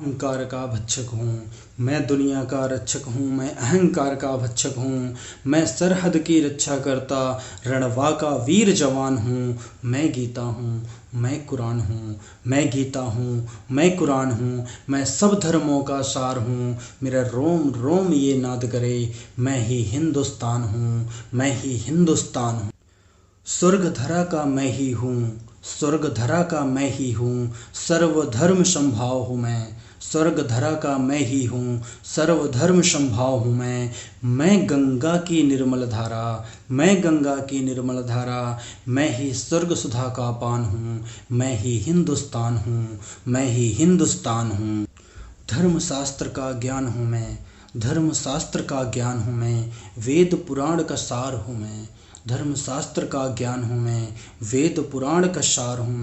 अहंकार का भक्षक हूँ, मैं दुनिया का रक्षक हूँ। मैं अहंकार का भक्षक हूँ, मैं सरहद की रक्षा करता रणवा का वीर जवान हूँ। मैं गीता हूँ, मैं कुरान हूँ, मैं गीता हूँ, मैं कुरान हूँ। मैं सब धर्मों का सार हूँ, मेरा रोम रोम ये नाद करे, मैं ही हिंदुस्तान हूँ, मैं ही हिंदुस्तान हूँ। स्वर्ग धरा का मैं ही हूँ, स्वर्ग धरा का मैं ही हूँ, सर्वधर्म समभाव हूँ मैं। स्वर्ग धरा का मैं ही हूँ, सर्वधर्म समभाव हूँ मैं गंगा की निर्मल धारा, मैं गंगा की निर्मल धारा। मैं ही स्वर्ग सुधा का पान हूँ, मैं ही हिंदुस्तान हूँ, मैं ही हिंदुस्तान हूँ। धर्म शास्त्र का ज्ञान हूँ मैं, धर्म शास्त्र का ज्ञान हूँ मैं, वेद पुराण का सार हूँ मैं। धर्म शास्त्र का ज्ञान हूँ मैं, वेद पुराण का सार हूँ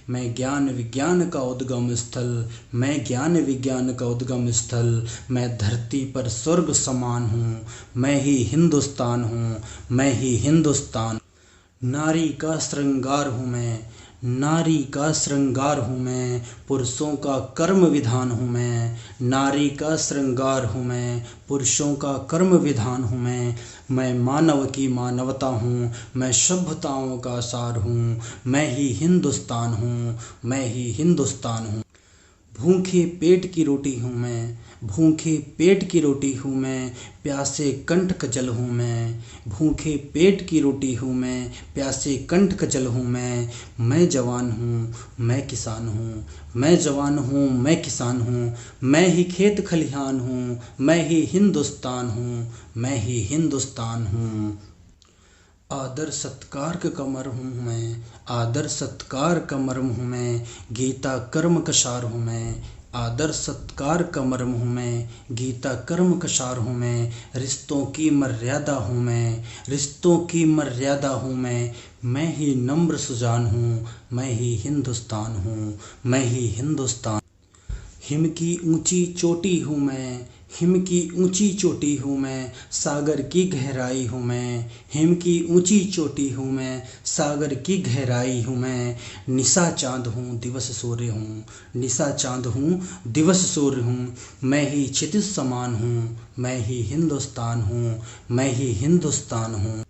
मैं ज्ञान विज्ञान का उद्गम स्थल, मैं ज्ञान विज्ञान का उद्गम स्थल। मैं धरती पर स्वर्ग समान हूँ, मैं ही हिंदुस्तान हूँ, मैं ही हिंदुस्तान। नारी का श्रृंगार हूँ मैं, नारी का श्रृंगार हूँ मैं, पुरुषों का कर्म विधान हूँ मैं। नारी का श्रृंगार हूँ मैं, पुरुषों का कर्म विधान हूँ मैं मानव की मानवता हूँ, मैं सभ्यताओं का सार हूँ। मैं ही हिंदुस्तान हूँ, मैं ही हिंदुस्तान हूँ। भूखे पेट की रोटी हूँ मैं, भूखे पेट की रोटी हूँ मैं, प्यासे कंठ का जल हूँ मैं। भूखे पेट की रोटी हूँ मैं, प्यासे कंठ का जल हूँ मैं जवान हूँ, मैं किसान हूँ, मैं जवान हूँ, मैं किसान हूँ। मैं ही खेत खलिहान हूँ, मैं ही हिंदुस्तान हूँ, मैं ही हिंदुस्तान हूँ। आदर सत्कार का कमर हूँ मैं, आदर सत्कार का मर्म हूँ मैं, गीता कर्म का सार हूँ मैं। आदर सत्कार का मर्म हूँ मैं, गीता कर्म का सार हूँ मैं। रिश्तों की मर्यादा हूँ मैं, रिश्तों की मर्यादा हूँ मैं ही नम्र सुजान हूँ, मैं ही हिंदुस्तान हूँ, मैं ही हिंदुस्तान। हिम की ऊंची चोटी हूँ मैं, हिम की ऊंची चोटी हूँ मैं, सागर की गहराई हूँ मैं। हिम की ऊंची चोटी हूँ मैं, सागर की गहराई हूँ मैं। निशा चाँद हूँ, दिवस सूर्य हूँ, निशा चाँद हूँ, दिवस सूर्य हूँ। मैं ही क्षितिज समान हूँ, मैं ही हिंदुस्तान हूँ, मैं ही हिंदुस्तान हूँ।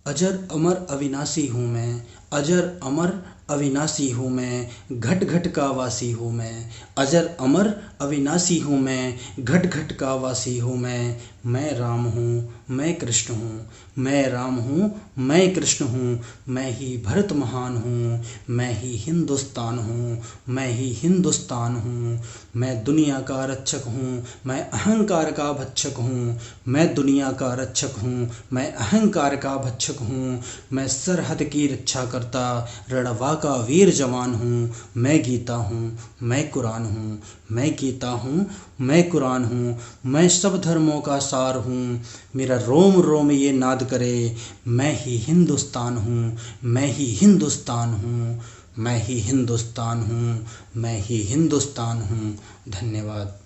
अजर अमर अविनाशी हूँ मैं, अजर अमर अविनाशी हूँ मैं, घट घट का वासी हूँ मैं। अजर अमर अविनाशी हूँ मैं, घट घट का वासी हूँ मैं राम हूँ, मैं कृष्ण हूँ, मैं राम हूँ, मैं कृष्ण हूँ। मैं ही भरत महान हूँ, मैं ही हिंदुस्तान हूँ, मैं ही हिंदुस्तान हूँ। मैं दुनिया का रक्षक हूँ, मैं अहंकार का भक्षक हूँ। मैं दुनिया का रक्षक हूँ, मैं अहंकार का भक्षक हूँ। मैं सरहद की रक्षा करता रणवा का वीर जवान हूँ। मैं गीता हूँ, मैं कुरान हूँ, मैं गीता हूँ, मैं कुरान हूँ। मैं सब धर्मों का सार हूँ, मेरा रोम रोम ये नाद करे, मैं ही हिंदुस्तान हूँ, मैं ही हिंदुस्तान हूँ, मैं ही हिंदुस्तान हूँ, मैं ही हिंदुस्तान हूँ। धन्यवाद।